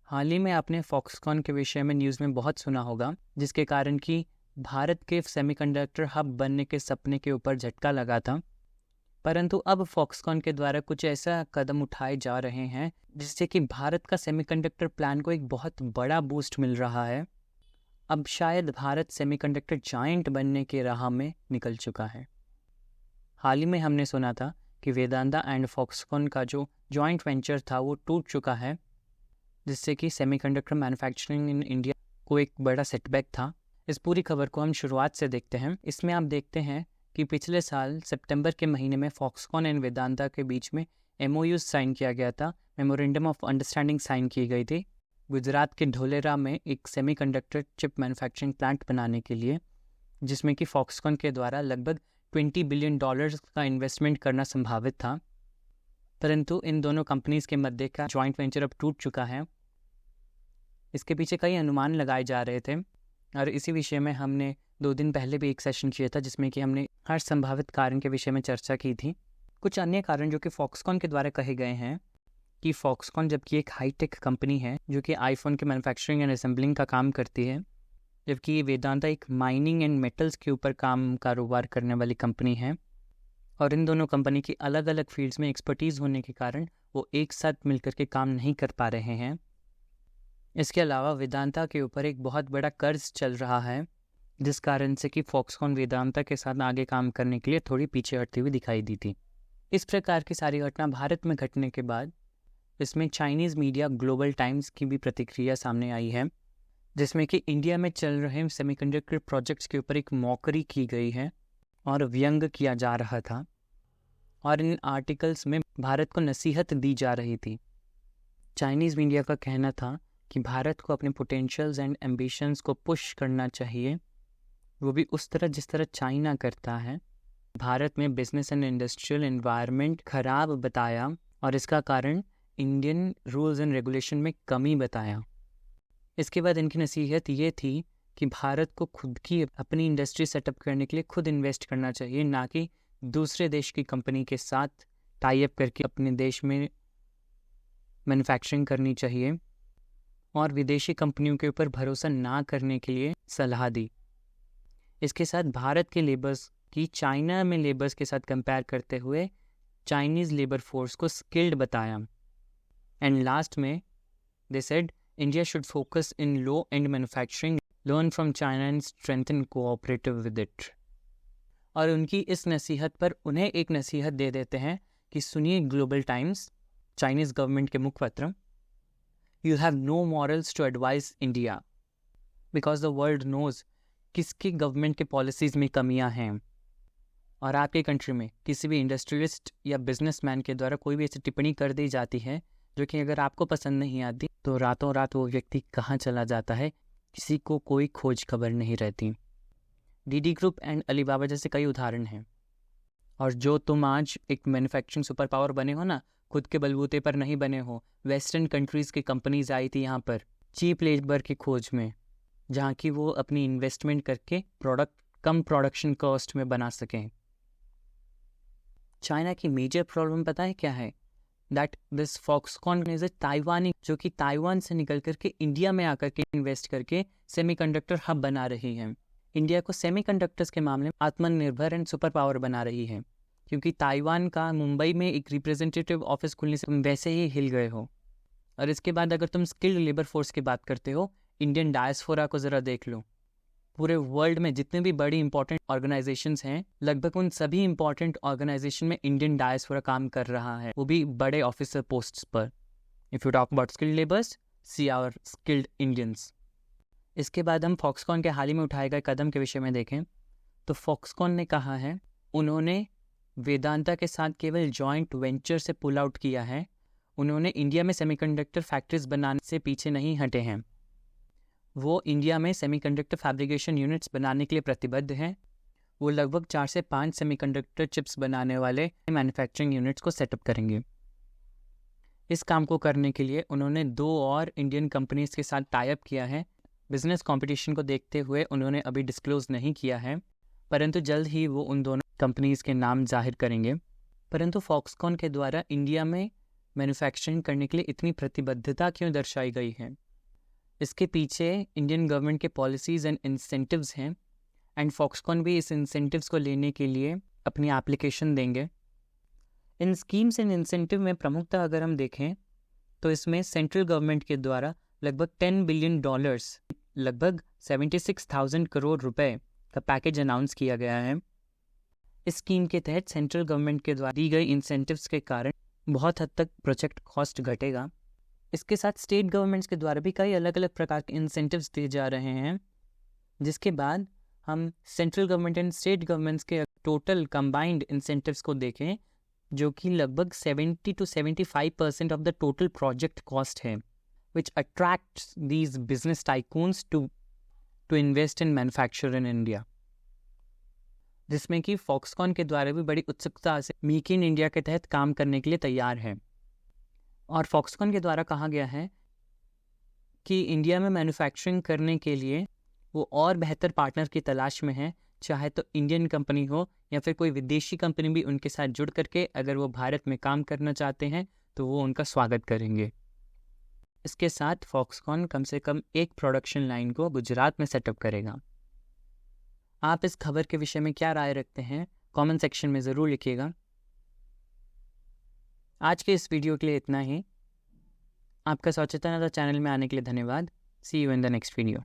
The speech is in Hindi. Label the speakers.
Speaker 1: हाल ही में आपने फॉक्सकॉन के विषय में न्यूज़ में बहुत सुना होगा, जिसके कारण कि भारत के सेमीकंडक्टर हब बनने के सपने के ऊपर झटका लगा था। परंतु अब फॉक्सकॉन के द्वारा कुछ ऐसा कदम उठाए जा रहे हैं जिससे कि भारत का सेमीकंडक्टर प्लान को एक बहुत बड़ा बूस्ट मिल रहा है। अब शायद भारत सेमीकंडक्टर जायंट बनने के राह में निकल चुका है। हाल ही में हमने सुना था कि वेदांता एंड फॉक्सकॉन का जो जॉइंट वेंचर था वो टूट चुका है, जिससे कि सेमीकंडक्टर मैन्युफैक्चरिंग इन इंडिया को एक बड़ा सेटबैक था। इस पूरी खबर को हम शुरुआत से देखते हैं। इसमें आप देखते हैं कि पिछले साल सितंबर के महीने में फॉक्सकॉन एंड वेदांता के बीच में MOU साइन किया गया था, मेमोरेंडम ऑफ अंडरस्टैंडिंग साइन की गई थी गुजरात के ढोलेरा में एक सेमीकंडक्टर चिप मैन्युफैक्चरिंग प्लांट बनाने के लिए, जिसमें कि फॉक्सकॉन के द्वारा लगभग $20 बिलियन का इन्वेस्टमेंट करना संभावित था। परंतु इन दोनों कंपनीज़ के मध्य का जॉइंट वेंचर अब टूट चुका है। इसके पीछे कई अनुमान लगाए जा रहे थे और इसी विषय में हमने 2 दिन पहले भी एक सेशन किया था, जिसमें कि हमने हर संभावित कारण के विषय में चर्चा की थी। कुछ अन्य कारण जो कि फॉक्सकॉन के द्वारा कहे गए हैं कि फॉक्सकॉन जबकि एक हाईटेक कंपनी है जो कि आईफोन के मैन्युफैक्चरिंग एंड असेंबलिंग का काम करती है, जबकि वेदांता एक माइनिंग एंड मेटल्स के ऊपर कारोबार करने वाली कंपनी है, और इन दोनों कंपनी की अलग अलग फील्ड्स में एक्सपर्टीज़ होने के कारण वो एक साथ मिलकर के काम नहीं कर पा रहे हैं। इसके अलावा वेदांता के ऊपर एक बहुत बड़ा कर्ज चल रहा है, जिस कारण से कि फॉक्सकॉन वेदांता के साथ आगे काम करने के लिए थोड़ी पीछे हटती हुई दिखाई दी थी। इस प्रकार की सारी घटना भारत में घटने के बाद इसमें चाइनीज़ मीडिया ग्लोबल टाइम्स की भी प्रतिक्रिया सामने आई है, जिसमें कि इंडिया में चल रहे सेमीकंडक्टर प्रोजेक्ट्स के ऊपर एक मौकरी की गई है और व्यंग किया जा रहा था, और इन आर्टिकल्स में भारत को नसीहत दी जा रही थी। चाइनीज़ मीडिया का कहना था कि भारत को अपने पोटेंशियल्स एंड एम्बिशंस को पुश करना चाहिए, वो भी उस तरह जिस तरह चाइना करता है। भारत में बिजनेस एंड इंडस्ट्रियल एनवायरनमेंट खराब बताया और इसका कारण इंडियन रूल्स एंड रेगुलेशन में कमी बताया। इसके बाद इनकी नसीहत ये थी कि भारत को खुद की अपनी इंडस्ट्री सेटअप करने के लिए खुद इन्वेस्ट करना चाहिए, ना कि दूसरे देश की कंपनी के साथ टाई अप करके अपने देश में मैन्युफैक्चरिंग करनी चाहिए, और विदेशी कंपनियों के ऊपर भरोसा ना करने के लिए सलाह दी। इसके साथ भारत के लेबर्स की चाइना में लेबर्स के साथ कंपेयर करते हुए चाइनीज़ लेबर फोर्स को स्किल्ड बताया। एंड लास्ट में they said India should focus in low and manufacturing, learn from China and strengthen cooperative with it. और उनकी इस नसीहत पर उन्हें एक नसीहत दे देते हैं कि सुनिए ग्लोबल टाइम्स, चाइनीज़ गवर्नमेंट के मुखपत्र, You have no morals to advise India because the world knows किसकी गवर्नमेंट के पॉलिसीज़ में कमियां हैं, और आपके कंट्री में किसी भी इंडस्ट्रियलिस्ट या बिजनेसमैन के द्वारा कोई भी ऐसी टिप्पणी कर दी जाती है जो कि अगर आपको पसंद नहीं आती तो रातों रात वो व्यक्ति कहाँ चला जाता है, किसी को कोई खोज खबर नहीं रहती। DD ग्रुप एंड अलीबाबा जैसे कई उदाहरण हैं, और जो तुम आज एक मैन्युफैक्चरिंग सुपर पावर बने हो ना, खुद के बलबूते पर नहीं बने हो। वेस्टर्न कंट्रीज़ की कंपनीज आई थी यहाँ पर चीप लेबर की खोज में, जहाँ की वो अपनी इन्वेस्टमेंट करके प्रोडक्ट कम प्रोडक्शन कॉस्ट में बना सकें। चाइना की मेजर प्रॉब्लम पता है क्या है? That this Foxconn is a ताइवानी, जो कि ताइवान से निकल करके इंडिया में आकर के इन्वेस्ट करके सेमीकंडक्टर हब बना रही है। इंडिया को सेमीकंडक्टर्स के मामले में आत्मनिर्भर एंड सुपर पावर बना रही है, क्योंकि ताइवान का मुंबई में एक रिप्रेजेंटेटिव ऑफिस खुलने से तुम वैसे ही हिल गए हो। और इसके बाद अगर तुम स्किल्ड लेबर फोर्स की बात करते हो, इंडियन डायस्पोरा को ज़रा देख लो। पूरे वर्ल्ड में जितने भी बड़ी इंपॉर्टेंट ऑर्गेनाइजेशंस हैं, लगभग उन सभी इंपॉर्टेंट ऑर्गेनाइजेशन में इंडियन डायस्पोरा काम कर रहा है, वो भी बड़े ऑफिसर पोस्ट्स पर। If you talk about skilled labours, see our skilled Indians. इसके बाद हम फॉक्सकॉन के हाल ही में उठाए गए कदम के विषय में देखें तो फॉक्सकॉन ने कहा है उन्होंने वेदांता के साथ केवल जॉइंट वेंचर से पुल आउट किया है, उन्होंने इंडिया में सेमीकंडक्टर फैक्ट्रीज बनाने से पीछे नहीं हटे हैं। वो इंडिया में सेमीकंडक्टर फैब्रिकेशन यूनिट्स बनाने के लिए प्रतिबद्ध हैं। वो लगभग 4 से 5 सेमीकंडक्टर चिप्स बनाने वाले मैन्युफैक्चरिंग यूनिट्स को सेटअप करेंगे। इस काम को करने के लिए उन्होंने 2 और इंडियन कंपनीज के साथ टाई अप किया है। बिजनेस कंपटीशन को देखते हुए उन्होंने अभी डिस्क्लोज नहीं किया है, परंतु जल्द ही वो उन दोनों कंपनीज के नाम जाहिर करेंगे। परंतु फॉक्सकॉन के द्वारा इंडिया में मैन्युफैक्चरिंग करने के लिए इतनी प्रतिबद्धता क्यों दर्शाई गई है? इसके पीछे इंडियन गवर्नमेंट के पॉलिसीज़ एंड इंसेंटिव्स हैं, एंड फॉक्सकॉन भी इस इंसेंटिव्स को लेने के लिए अपनी एप्लीकेशन देंगे। इन स्कीम्स एंड इंसेंटिव में प्रमुखतः अगर हम देखें तो इसमें सेंट्रल गवर्नमेंट के द्वारा लगभग $10 बिलियन, लगभग 76,000 करोड़ रुपए का पैकेज अनाउंस किया गया है। इस स्कीम के तहत सेंट्रल गवर्नमेंट के द्वारा दी गई इंसेंटिव्स के कारण बहुत हद तक प्रोजेक्ट कॉस्ट घटेगा। इसके साथ स्टेट गवर्नमेंट्स के द्वारा भी कई अलग अलग प्रकार के इंसेंटिव्स दिए जा रहे हैं, जिसके बाद हम central government and state governments के टोटल कंबाइंड इंसेंटिव्स को देखें, जो कि लगभग 70 to 75% of the total project cost है, which attracts these business tycoons to invest in manufacture in India. जिसमें कि फॉक्सकॉन के द्वारा भी बड़ी उत्सुकता से मेक इन इंडिया के तहत काम करने के लिए तैयार है। और फॉक्सकॉन के द्वारा कहा गया है कि इंडिया में मैन्युफैक्चरिंग करने के लिए वो और बेहतर पार्टनर की तलाश में है, चाहे तो इंडियन कंपनी हो या फिर कोई विदेशी कंपनी भी उनके साथ जुड़ करके अगर वो भारत में काम करना चाहते हैं तो वो उनका स्वागत करेंगे। इसके साथ फॉक्सकॉन कम से कम एक प्रोडक्शन लाइन को गुजरात में सेटअप करेगा। आप इस खबर के विषय में क्या राय रखते हैं कमेंट सेक्शन में ज़रूर लिखिएगा। आज के इस वीडियो के लिए इतना ही। आपका सौचेतना चैनल में आने के लिए धन्यवाद। See you in the next video.